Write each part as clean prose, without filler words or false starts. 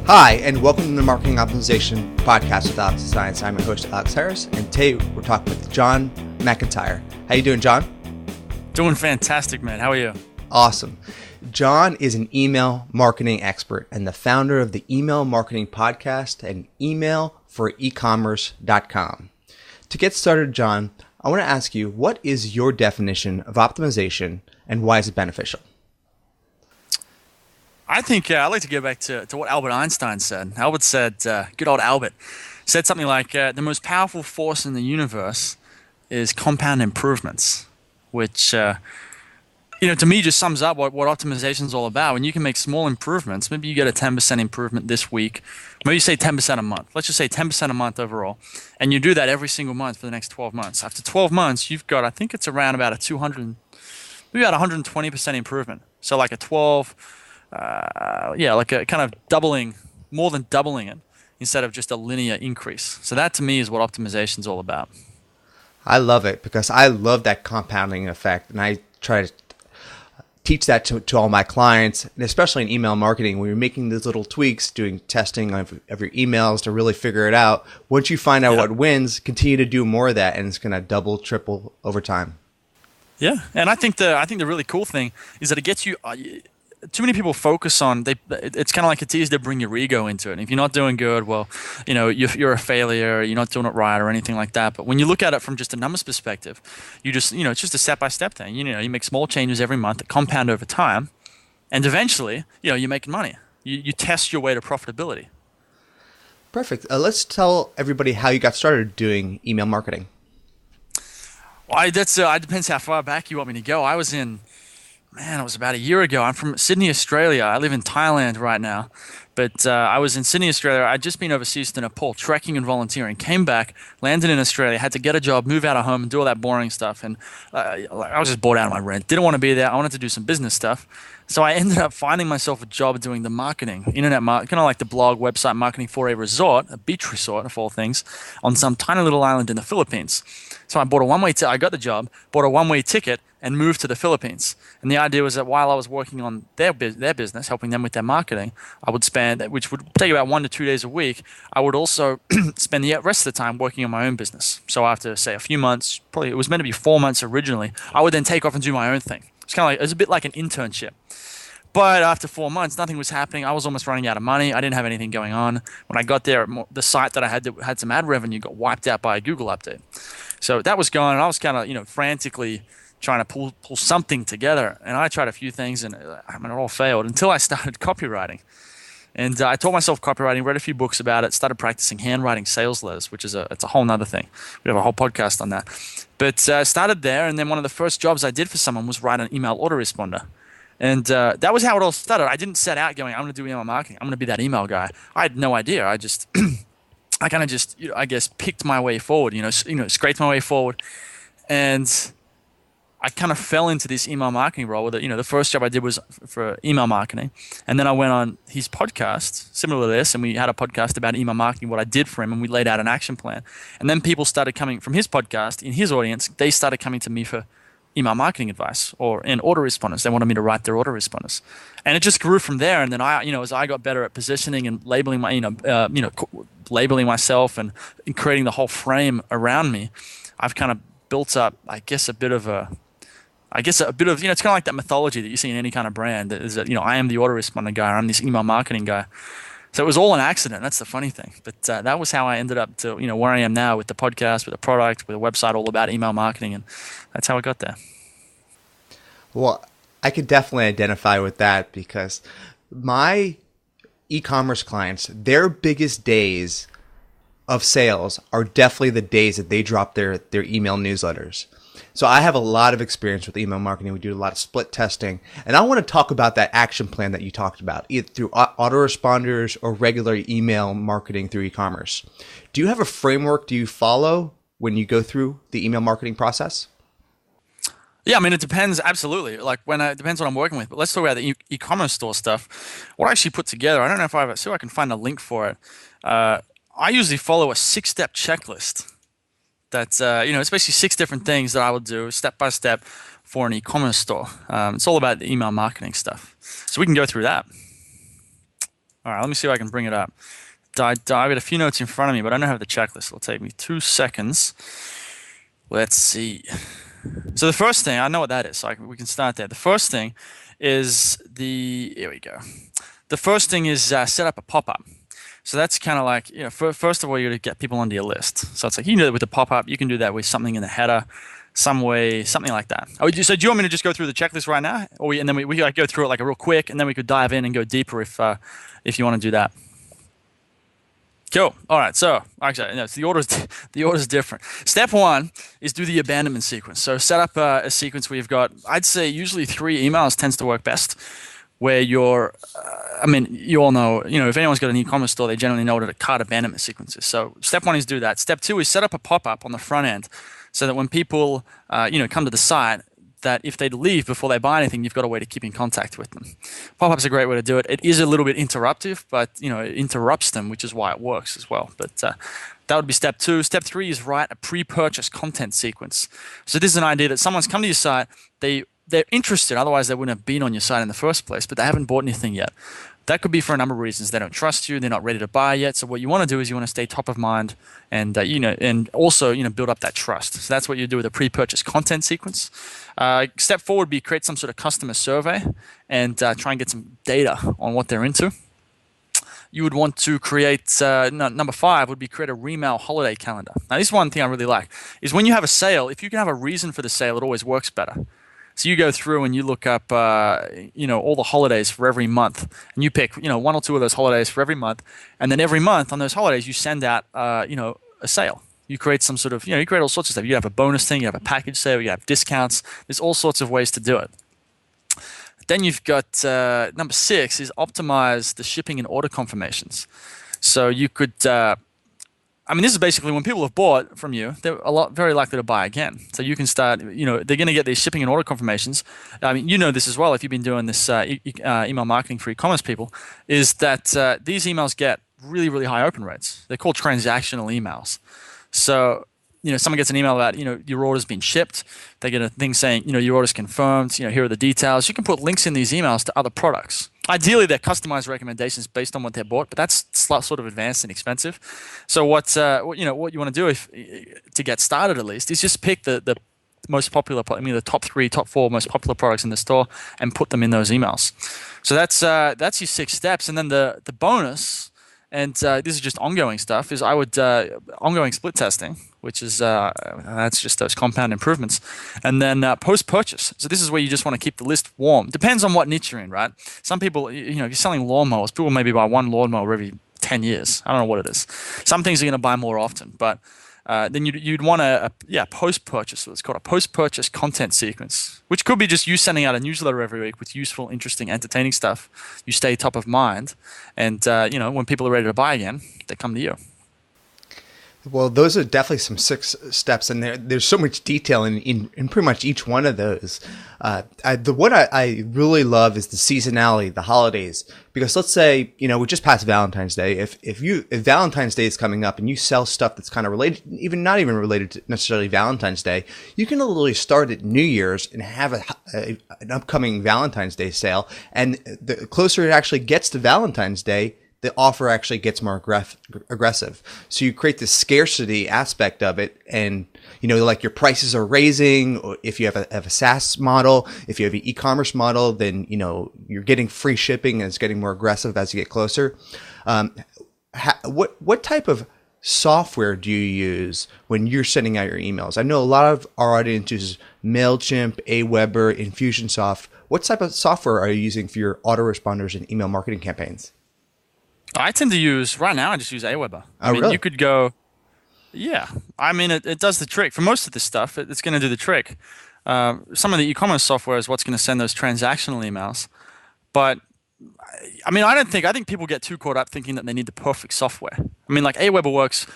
Hi, and welcome to the Marketing Optimization Podcast with Alex Science. I'm your host, Alex Harris, and today we're talking with John McIntyre. How you doing, John? Doing fantastic, man. How are you? Awesome. John is an email marketing expert and the founder of the Email Marketing Podcast and emailforecommerce.com. To get started, John, I want to ask you, what is your definition of optimization and why is it beneficial? I think I'd like to go back to what Albert Einstein said. Albert said, good old Albert, said something like, the most powerful force in the universe is compound improvements, which, to me just sums up what optimization is all about. When you can make small improvements, maybe you get a 10% improvement this week, maybe you say 10% a month. Let's just say 10% a month overall, and you do that every single month for the next 12 months. After 12 months, you've got, I think it's around about a 120% improvement. So like a 12... like a kind of doubling, more than doubling it instead of just a linear increase. So that to me is what optimization is all about. I love it because I love that compounding effect, and I try to teach that to all my clients, and especially in email marketing, when you're making these little tweaks, doing testing of your emails to really figure it out. Once you find out what wins, continue to do more of that, and it's going to double, triple over time. Yeah, and I think the really cool thing is that it gets you. Too many people focus on it's kind of like it's easy to bring your ego into it. And if you're not doing good, well, you're a failure, you're not doing it right or anything like that. But when you look at it from just a numbers perspective, you just it's just a step-by-step thing. You make small changes every month that compound over time, and eventually, you're making money. You test your way to profitability. Perfect. Let's tell everybody how you got started doing email marketing. Well, it depends how far back you want me to go. It was about a year ago. I'm from Sydney, Australia. I live in Thailand right now. But I was in Sydney, Australia. I'd just been overseas to Nepal, trekking and volunteering. Came back, landed in Australia, had to get a job, move out of home, and do all that boring stuff. And I was just bored out of my rent. Didn't want to be there. I wanted to do some business stuff. So I ended up finding myself a job doing the marketing, internet marketing, kind of like the blog website marketing for a resort, a beach resort of all things, on some tiny little island in the Philippines. So I bought a one-way ticket. I got the job, bought a one-way ticket, and moved to the Philippines. And the idea was that while I was working on their business, helping them with their marketing, I would spend, which would take about 1 to 2 days a week, I would also spend the rest of the time working on my own business. So after, say, a few months, probably it was meant to be 4 months originally, I would then take off and do my own thing. It's kind of like, it was a bit like an internship. But after 4 months, nothing was happening. I was almost running out of money. I didn't have anything going on. When I got there, the site that I had some ad revenue got wiped out by a Google update. So that was going, and I was kind of, frantically trying to pull something together. And I tried a few things, and it all failed until I started copywriting. And I taught myself copywriting, read a few books about it, started practicing handwriting sales letters, which is it's a whole nother thing. We have a whole podcast on that. But started there, and then one of the first jobs I did for someone was write an email autoresponder. And that was how it all started. I didn't set out going, I'm going to do email marketing. I'm going to be that email guy. I had no idea. I just, I kind of just, I guess, picked my way forward, scraped my way forward. And I kind of fell into this email marketing role. The first job I did was for email marketing. And then I went on his podcast, similar to this, and we had a podcast about email marketing, what I did for him, and we laid out an action plan. And then people started coming from his podcast, in his audience, they started coming to me for email marketing advice in autoresponders. They wanted me to write their autoresponders. And it just grew from there. And then as I got better at positioning and labeling labeling myself and creating the whole frame around me, I've kind of built up, it's kind of like that mythology that you see in any kind of brand. That is that, I am the autoresponder guy, or I'm this email marketing guy. So it was all an accident. That's the funny thing. But that was how I ended up to, where I am now with the podcast, with a product, with a website all about email marketing. And that's how I got there. Well, I could definitely identify with that because my e-commerce clients, their biggest days of sales are definitely the days that they drop their email newsletters. So I have a lot of experience with email marketing. We do a lot of split testing. And I want to talk about that action plan that you talked about, either through autoresponders or regular email marketing through e-commerce. Do you have a framework do you follow when you go through the email marketing process? Yeah, it depends, absolutely. Like it depends what I'm working with. But let's talk about the e-commerce store stuff. What I actually put together, I don't know if I can find a link for it. I usually follow a 6-step checklist. That's it's basically 6 different things that I would do step by step for an e-commerce store. It's all about the email marketing stuff. So we can go through that. All right, let me see if I can bring it up. I've got a few notes in front of me, but I don't have the checklist. It'll take me 2 seconds. Let's see. So the first thing, I know what that is, so we can start there. The first thing is here we go. The first thing is set up a pop-up. So that's kind of like, first of all, you got to get people onto your list. So it's like you can do that with the pop-up. You can do that with something in the header, something like that. So do you want me to just go through the checklist right now, and then we like go through it like a real quick, and then we could dive in and go deeper if you want to do that. Cool. All right. So actually, no, so the order's different. Step one is do the abandonment sequence. So set up a sequence where you've got, I'd say, usually 3 emails tends to work best. Where you all know, if anyone's got an e-commerce store, they generally know what a cart abandonment sequence is. So step one is do that. Step two is set up a pop-up on the front end, so that when people, come to the site, that if they leave before they buy anything, you've got a way to keep in contact with them. Pop-up's a great way to do it. It is a little bit interruptive, but it interrupts them, which is why it works as well. But that would be step two. Step three is write a pre-purchase content sequence. So this is an idea that someone's come to your site, they're interested, otherwise they wouldn't have been on your site in the first place, but they haven't bought anything yet. That could be for a number of reasons. They don't trust you, they're not ready to buy yet. So what you want to do is you want to stay top of mind and and also build up that trust. So that's what you do with a pre-purchase content sequence. Step four would be create some sort of customer survey and try and get some data on what they're into. You would want to create, number 5 would be create a remail holiday calendar. Now this is one thing I really like, is when you have a sale, if you can have a reason for the sale, it always works better. So you go through and you look up, all the holidays for every month, and you pick, 1 or 2 of those holidays for every month, and then every month on those holidays you send out, a sale. You create some sort of, you create all sorts of stuff. You have a bonus thing, you have a package sale, you have discounts. There's all sorts of ways to do it. Then you've got number 6 is optimize the shipping and order confirmations. So you could. This is basically when people have bought from you, they're very likely to buy again. So you can start, they're going to get these shipping and order confirmations. This as well if you've been doing this email marketing for e-commerce people, is that these emails get really, really high open rates. They're called transactional emails. So, someone gets an email about, your order's been shipped. They get a thing saying, your order's confirmed. Here are the details. You can put links in these emails to other products. Ideally, they're customized recommendations based on what they bought, but that's sort of advanced and expensive. So what you want to do to get started at least is just pick the most popular, the top 3, top 4 most popular products in the store and put them in those emails. So that's your 6 steps, and then the bonus. And this is just ongoing stuff. Is I would ongoing split testing, which is that's just those compound improvements, and then post-purchase. So this is where you just want to keep the list warm. Depends on what niche you're in, right? Some people, if you're selling lawnmowers, people maybe buy one lawnmower every 10 years. I don't know what it is. Some things are going to buy more often, but then you'd want a post-purchase. So it's called a post-purchase content sequence, which could be just you sending out a newsletter every week with useful, interesting, entertaining stuff. You stay top of mind, and when people are ready to buy again, they come to you. Well, those are definitely some 6 steps, and there's so much detail in pretty much each one of those. What I really love is the seasonality, the holidays, because let's say, we just passed Valentine's Day. If Valentine's Day is coming up and you sell stuff that's kind of related, not even related to necessarily Valentine's Day, you can literally start at New Year's and have an upcoming Valentine's Day sale. And the closer it actually gets to Valentine's Day, the offer actually gets more aggressive. So you create this scarcity aspect of it, and like your prices are raising. Or if you have a SaaS model, if you have an e-commerce model, then you're getting free shipping, and it's getting more aggressive as you get closer. What type of software do you use when you're sending out your emails? I know a lot of our audience uses MailChimp, Aweber, Infusionsoft. What type of software are you using for your autoresponders and email marketing campaigns? I tend to use, right now, I just use Aweber. Really? You could go, yeah. It does the trick. For most of this stuff, it's going to do the trick. Some of the e-commerce software is what's going to send those transactional emails. But, I think people get too caught up thinking that they need the perfect software. Like Aweber works,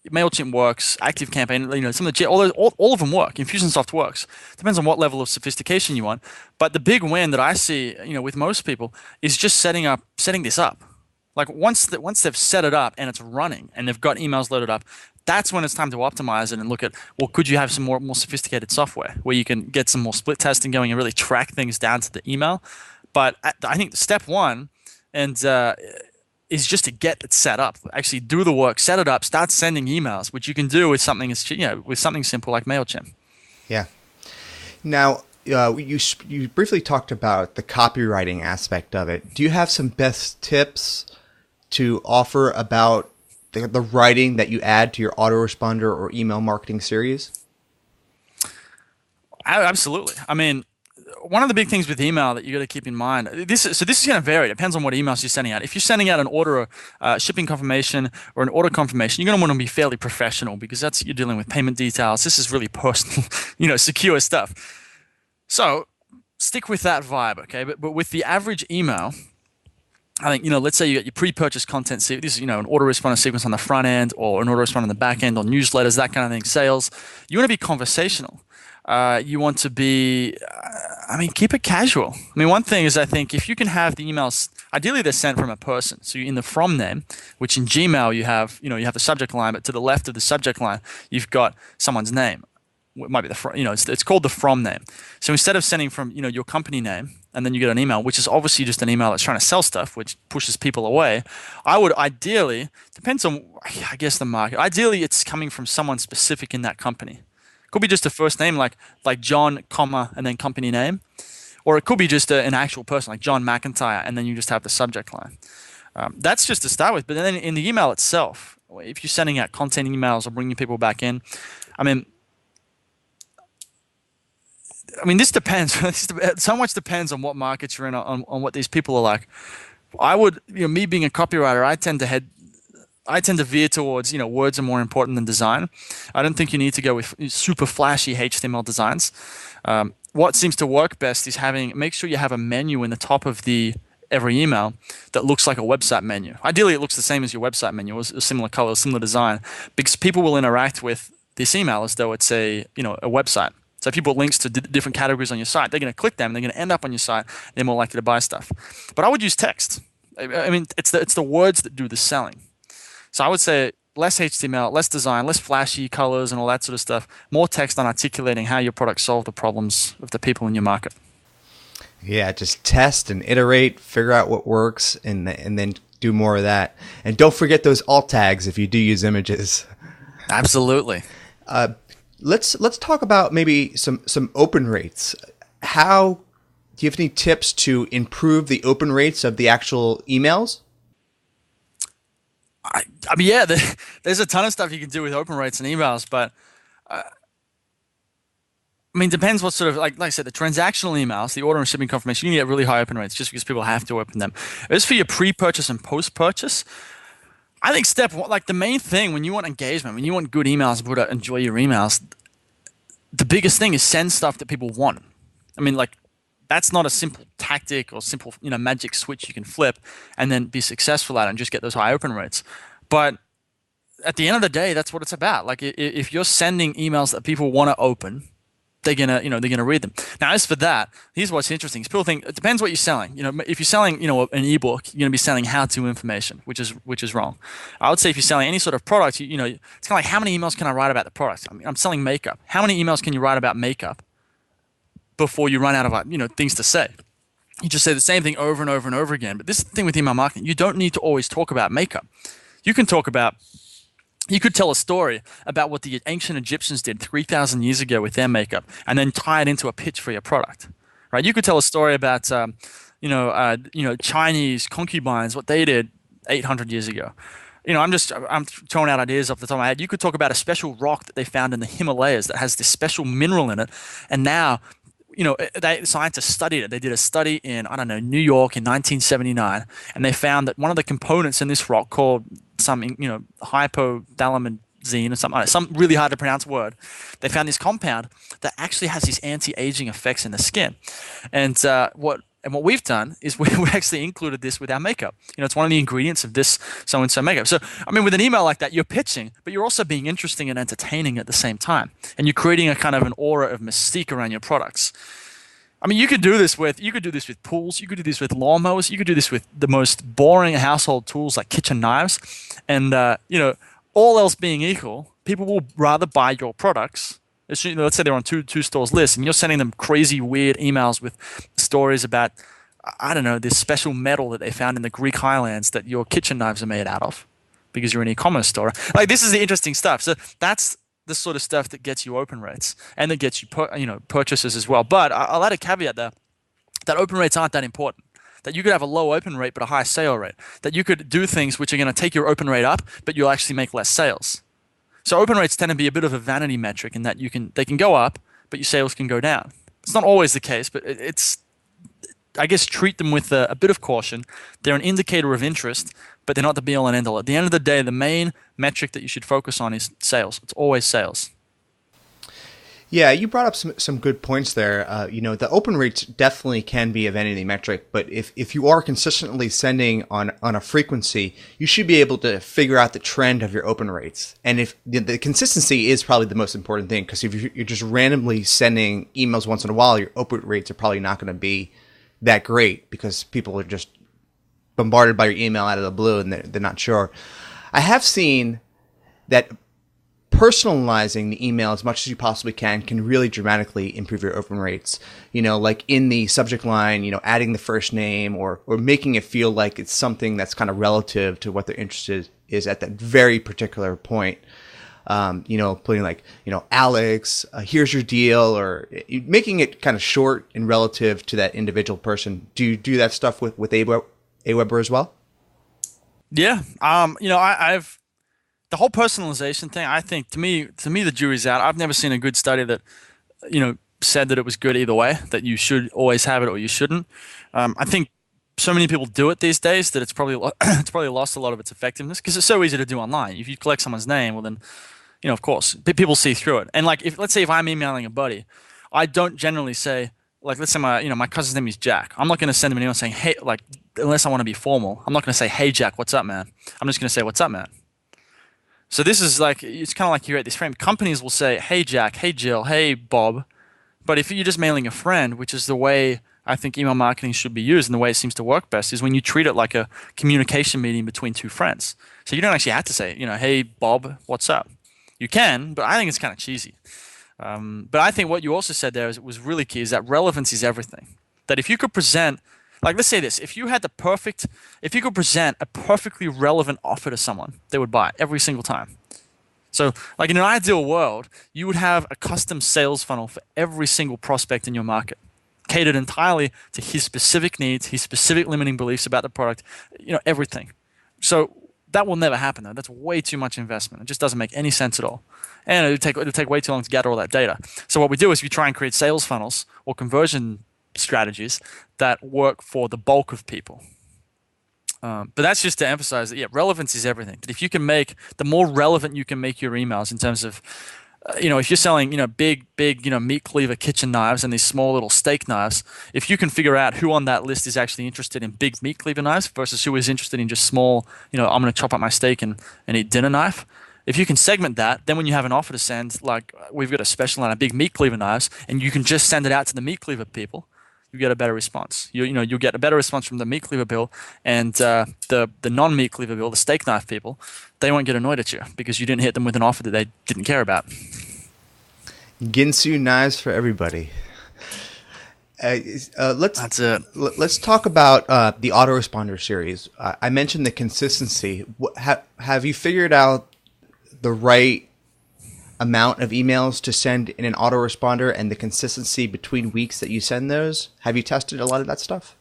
MailChimp works, ActiveCampaign, some of the all of them work. Infusionsoft works. Depends on what level of sophistication you want. But the big win that I see, with most people is just setting this up. Like once they've set it up and it's running and they've got emails loaded up, that's when it's time to optimize it and look at, well, could you have some more sophisticated software where you can get some more split testing going and really track things down to the email? But I think step one, and is just to get it set up. Actually, do the work, set it up, start sending emails, which you can do with something with something simple like Mailchimp. Yeah. Now, you briefly talked about the copywriting aspect of it. Do you have some best tips to offer about the writing that you add to your autoresponder or email marketing series? Absolutely. I mean, one of the big things with email that you got to keep in mind, this is going to vary. It depends on what emails you're sending out. If you're sending out an order, shipping confirmation, or an order confirmation, you're going to want to be fairly professional because you're dealing with payment details. This is really personal, secure stuff. So stick with that vibe, okay? But with the average email, I think, let's say you got your pre-purchase content. This is, an autoresponder sequence on the front end or an autoresponder on the back end or newsletters, that kind of thing, sales. You want to be conversational. You want to be, keep it casual. One thing is, I think if you can have the emails, ideally they're sent from a person. So in the from name, which in Gmail you have the subject line, but to the left of the subject line, you've got someone's name. It might be it's called the from name. So instead of sending from, your company name and then you get an email, which is obviously just an email that's trying to sell stuff, which pushes people away, I would ideally, depends on, I guess, the market. Ideally, it's coming from someone specific in that company. Could be just a first name like John, comma, and then company name. Or it could be just an actual person like John McIntyre, and then you just have the subject line. That's just to start with. But then in the email itself, if you're sending out content emails or bringing people back in, this depends. So much depends on what markets you're in, on what these people are like. I would, me being a copywriter, I tend to veer towards, words are more important than design. I don't think you need to go with super flashy HTML designs. What seems to work best is make sure you have a menu in the top of every email that looks like a website menu. Ideally, it looks the same as your website menu, a similar color, similar design, because people will interact with this email as though it's a website. So if you put links to different categories on your site, they're going to click them, they're going to end up on your site, they're more likely to buy stuff. But I would use text. It's the words that do the selling. So I would say less HTML, less design, less flashy colors and all that sort of stuff, more text on articulating how your products solve the problems of the people in your market. Yeah, just test and iterate, figure out what works, and then do more of that. And don't forget those alt tags if you do use images. Absolutely. Let's talk about maybe some open rates. Do you have any tips to improve the open rates of the actual emails? There's a ton of stuff you can do with open rates and emails, but depends what sort of, like I said, the transactional emails, the order and shipping confirmation, you can get really high open rates just because people have to open them. As for your pre-purchase and post-purchase, I think step one, the main thing when you want engagement, when you want good emails, people to enjoy your emails, the biggest thing is send stuff that people want. That's not a simple tactic or simple, magic switch you can flip and then be successful at it and just get those high open rates. But at the end of the day, that's what it's about. If you're sending emails that people want to open, they're gonna read them. Now, as for that, here's what's interesting. People think it depends what you're selling. If you're selling, an ebook, you're gonna be selling how-to information, which is wrong. I would say if you're selling any sort of product, it's kind of like how many emails can I write about the product? I'm selling makeup. How many emails can you write about makeup before you run out of things to say? You just say the same thing over and over and over again. But this is the thing with email marketing. You don't need to always talk about makeup. You could tell a story about what the ancient Egyptians did 3,000 years ago with their makeup and then tie it into a pitch for your product, right? You could tell a story about, Chinese concubines, what they did 800 years ago. I'm throwing out ideas off the top of my head. You could talk about a special rock that they found in the Himalayas that has this special mineral in it. And now, scientists studied it. They did a study in, New York in 1979, and they found that one of the components in this rock called hypothalamidine or something, some really hard to pronounce word. They found this compound that actually has these anti-aging effects in the skin. And what we've done is we actually included this with our makeup. It's one of the ingredients of this so-and-so makeup. So, with an email like that, you're pitching, but you're also being interesting and entertaining at the same time. And you're creating a kind of an aura of mystique around your products. You could do this with pools, you could do this with lawnmowers, you could do this with the most boring household tools like kitchen knives. And, all else being equal, people will rather buy your products. Let's say they're on two stores list and you're sending them crazy, weird emails with stories about, I don't know, this special metal that they found in the Greek highlands that your kitchen knives are made out of because you're an e-commerce store. Like this is the interesting stuff. So that's the sort of stuff that gets you open rates and that gets you purchases as well. But I'll add a caveat there that open rates aren't that important. That you could have a low open rate but a high sale rate. That you could do things which are going to take your open rate up, but you'll actually make less sales. So open rates tend to be a bit of a vanity metric in that they can go up, but your sales can go down. It's not always the case, but it's I guess treat them with a bit of caution. They're an indicator of interest, but they're not the be all and end all. At the end of the day, the main metric that you should focus on is sales. It's always sales. Yeah, you brought up some good points there. The open rates definitely can be a vanity metric, but if you are consistently sending on a frequency, you should be able to figure out the trend of your open rates. And if the consistency is probably the most important thing, because if you're just randomly sending emails once in a while, your open rates are probably not going to be that great because people are just bombarded by your email out of the blue and they're not sure. I have seen that personalizing the email as much as you possibly can really dramatically improve your open rates. Like in the subject line, adding the first name or making it feel like it's something that's kind of relative to what they're interested is at that very particular point. Putting like, Alex, here's your deal, or making it kind of short and relative to that individual person. Do you do that stuff with Aweber as well? Yeah. I've the whole personalization thing. I think to me, the jury's out. I've never seen a good study that, said that it was good either way. That you should always have it or you shouldn't. I think so many people do it these days that it's probably lost a lot of its effectiveness because it's so easy to do online. If you collect someone's name, well then, of course, people see through it. And like, let's say if I'm emailing a buddy, I don't generally say, like, let's say my cousin's name is Jack. I'm not going to send him an email saying, hey, like, unless I want to be formal. I'm not going to say, hey, Jack, what's up, man? I'm just going to say, what's up, man? So this is like, it's kind of like you create this frame. Companies will say, hey, Jack, hey, Jill, hey, Bob. But if you're just mailing a friend, which is the way I think email marketing should be used and the way it seems to work best is when you treat it like a communication meeting between two friends. So you don't actually have to say, hey, Bob, what's up? You can, but I think it's kind of cheesy. But I think what you also said there was really key is that relevance is everything. That if you could present, like let's say this, if you could present a perfectly relevant offer to someone, they would buy it every single time. So like in an ideal world, you would have a custom sales funnel for every single prospect in your market, catered entirely to his specific needs, his specific limiting beliefs about the product, everything. So that will never happen though. That's way too much investment. It just doesn't make any sense at all. And it'll take way too long to gather all that data. So what we do is we try and create sales funnels or conversion strategies that work for the bulk of people. But that's just to emphasize that, relevance is everything. That if you can the more relevant you can make your emails in terms of, if you're selling, big, meat cleaver kitchen knives and these small little steak knives, if you can figure out who on that list is actually interested in big meat cleaver knives versus who is interested in just small, I'm going to chop up my steak and eat dinner knife. If you can segment that, then when you have an offer to send, like we've got a special line of big meat cleaver knives, and you can just send it out to the meat cleaver people, you get a better response. You'll get a better response from the meat cleaver bill, and the non-meat cleaver bill, the steak knife people, they won't get annoyed at you because you didn't hit them with an offer that they didn't care about. Ginsu knives for everybody. That's it. Let's talk about the Autoresponder series. I mentioned the consistency. Have you figured out the right amount of emails to send in an autoresponder and the consistency between weeks that you send those? Have you tested a lot of that stuff?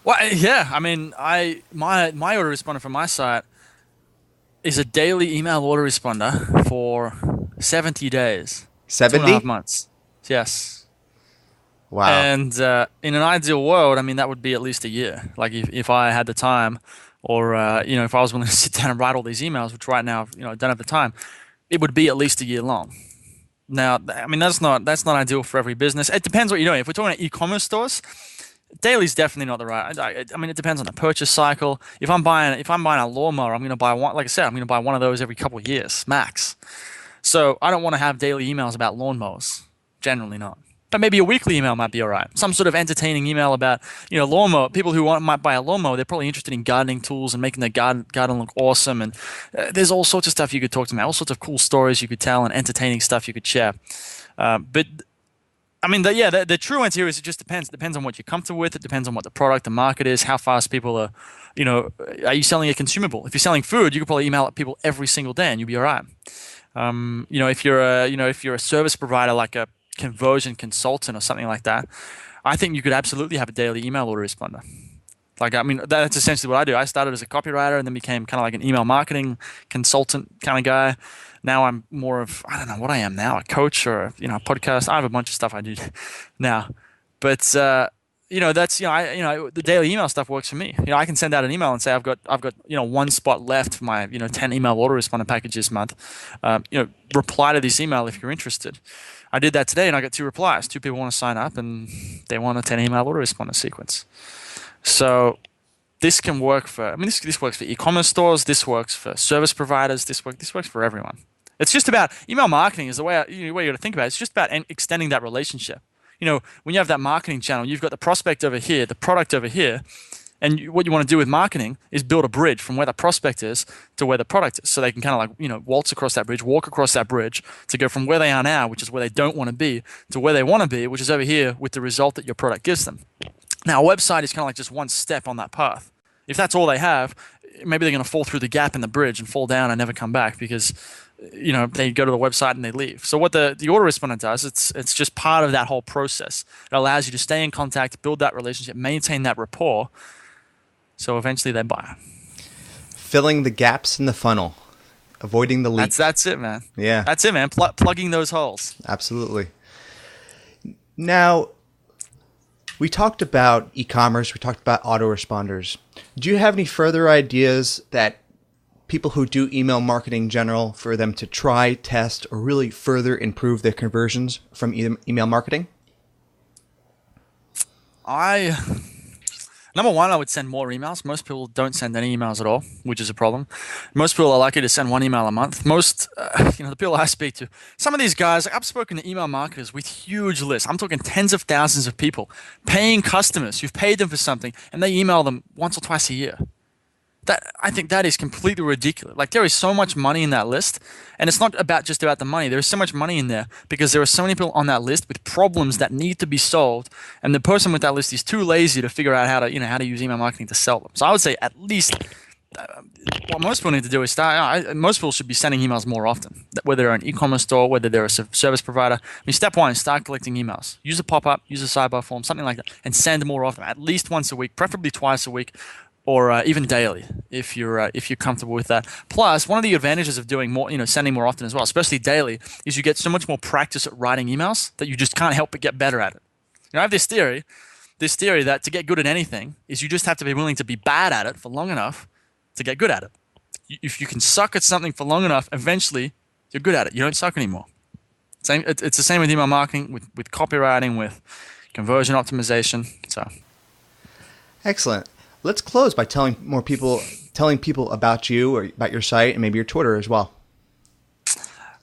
Well, yeah. I mean, my autoresponder from my site is a daily email autoresponder for 70 days. 70? 2.5 months. Yes. Wow. And in an ideal world, I mean, that would be at least a year. Like if I had the time or, if I was willing to sit down and write all these emails, which right now, I don't have the time, it would be at least a year long. Now, I mean, that's not ideal for every business. It depends what you're doing. If we're talking about e-commerce stores, daily is definitely not the right. I mean, it depends on the purchase cycle. If I'm buying a lawnmower, I'm going to buy one. Like I said, I'm going to buy one of those every couple of years max. So I don't want to have daily emails about lawnmowers. Generally not. But maybe a weekly email might be all right. Some sort of entertaining email about, lawnmower. People who might buy a lawnmower, they're probably interested in gardening tools and making their garden look awesome. And there's all sorts of stuff you could talk to them about, all sorts of cool stories you could tell and entertaining stuff you could share. But I mean, the true answer here is it just depends. It depends on what you're comfortable with. It depends on what the product, the market is, how fast people are, are you selling a consumable? If you're selling food, you could probably email people every single day and you'll be all right. If you're a service provider like a conversion consultant or something like that, I think you could absolutely have a daily email autoresponder. Like, I mean, that's essentially what I do. I started as a copywriter and then became kind of like an email marketing consultant kind of guy. Now I'm more of, I don't know what I am now, a coach or a podcast. I have a bunch of stuff I do now, but the daily email stuff works for me. I can send out an email and say I've got one spot left for my 10 email autoresponder package this month. Reply to this email if you're interested. I did that today and I got 2 replies. 2 people want to sign up and they want a 10 email autoresponder sequence. So this can work for. I mean, this works for e-commerce stores. This works for service providers. This works for everyone. It's just about email marketing is the way you got to think about it. It's just about extending that relationship. When you have that marketing channel, you've got the prospect over here, the product over here, and what you want to do with marketing is build a bridge from where the prospect is to where the product is, so they can kind of like waltz across that bridge, walk across that bridge to go from where they are now, which is where they don't want to be, to where they want to be, which is over here with the result that your product gives them. Now, a website is kind of like just one step on that path. If that's all they have, maybe they're going to fall through the gap in the bridge and fall down and never come back because, they go to the website and they leave. So what the autoresponder does, it's just part of that whole process. It allows you to stay in contact, build that relationship, maintain that rapport, so eventually they buy. Filling the gaps in the funnel, avoiding the leaks. That's it, man. Yeah. That's it, man. Plugging those holes. Absolutely. Now, we talked about e-commerce. We talked about autoresponders. Do you have any further ideas that people who do email marketing in general for them to try, test, or really further improve their conversions from email marketing? Number one, I would send more emails. Most people don't send any emails at all, which is a problem. Most people are lucky to send 1 email a month. Most, the people I speak to, some of these guys, I've spoken to email marketers with huge lists. I'm talking tens of thousands of people, paying customers who've paid them for something, and they email them once or twice a year. I think that is completely ridiculous. Like, there is so much money in that list, and it's not just about the money. There is so much money in there because there are so many people on that list with problems that need to be solved, and the person with that list is too lazy to figure out how to use email marketing to sell them. So I would say at least what most people need to do is most people should be sending emails more often, whether they're an e-commerce store, whether they're a service provider. I mean, step one is start collecting emails. Use a pop-up, use a sidebar form, something like that, and send more often, at least once a week, preferably twice a week, or even daily, if you're comfortable with that. Plus, one of the advantages of doing more, sending more often as well, especially daily, is you get so much more practice at writing emails that you just can't help but get better at it. I have this theory that to get good at anything is you just have to be willing to be bad at it for long enough to get good at it. If you can suck at something for long enough, eventually you're good at it. You don't suck anymore. It's the same with email marketing, with copywriting, with conversion optimization. So, excellent. Let's close by telling people about you or about your site and maybe your Twitter as well.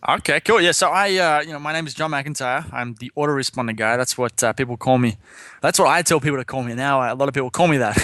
Okay, cool. Yeah, so my name is John McIntyre. I'm the autoresponder guy. That's what people call me. That's what I tell people to call me now. A lot of people call me that,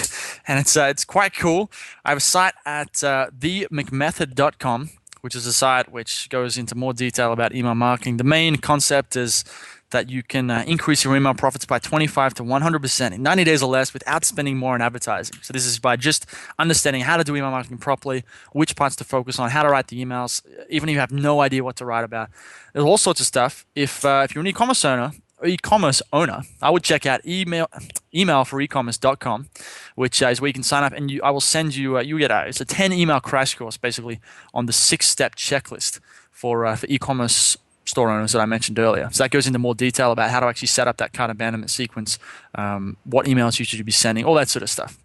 and it's quite cool. I have a site at themcmethod.com, which is a site which goes into more detail about email marketing. The main concept is that you can increase your email profits by 25 to 100% in 90 days or less without spending more on advertising. So this is by just understanding how to do email marketing properly, which parts to focus on, how to write the emails, even if you have no idea what to write about. There's all sorts of stuff. If you're an e-commerce owner, I would check out emailforecommerce.com, which is where you can sign up, and I will send you. It's a 10 email crash course basically on the 6-step checklist for e-commerce store owners that I mentioned earlier. So that goes into more detail about how to actually set up that cart abandonment sequence, what emails you should be sending, all that sort of stuff.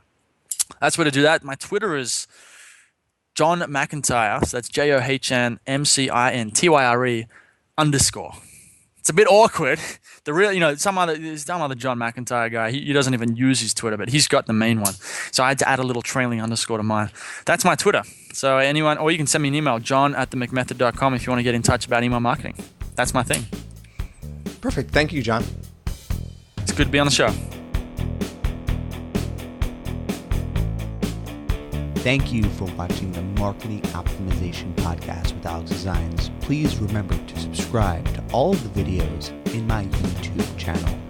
That's where to do that. My Twitter is John McIntyre. So that's JohnMcIntyre _. It's a bit awkward. The real, some other John McIntyre guy, he doesn't even use his Twitter, but he's got the main one. So I had to add a little trailing underscore to mine. That's my Twitter. So anyone, or you can send me an email, john@themcmethod.com, if you want to get in touch about email marketing. That's my thing. Perfect. Thank you, John. It's good to be on the show. Thank you for watching the Marketing Optimization Podcast with Alex Designs. Please remember to subscribe to all of the videos in my YouTube channel.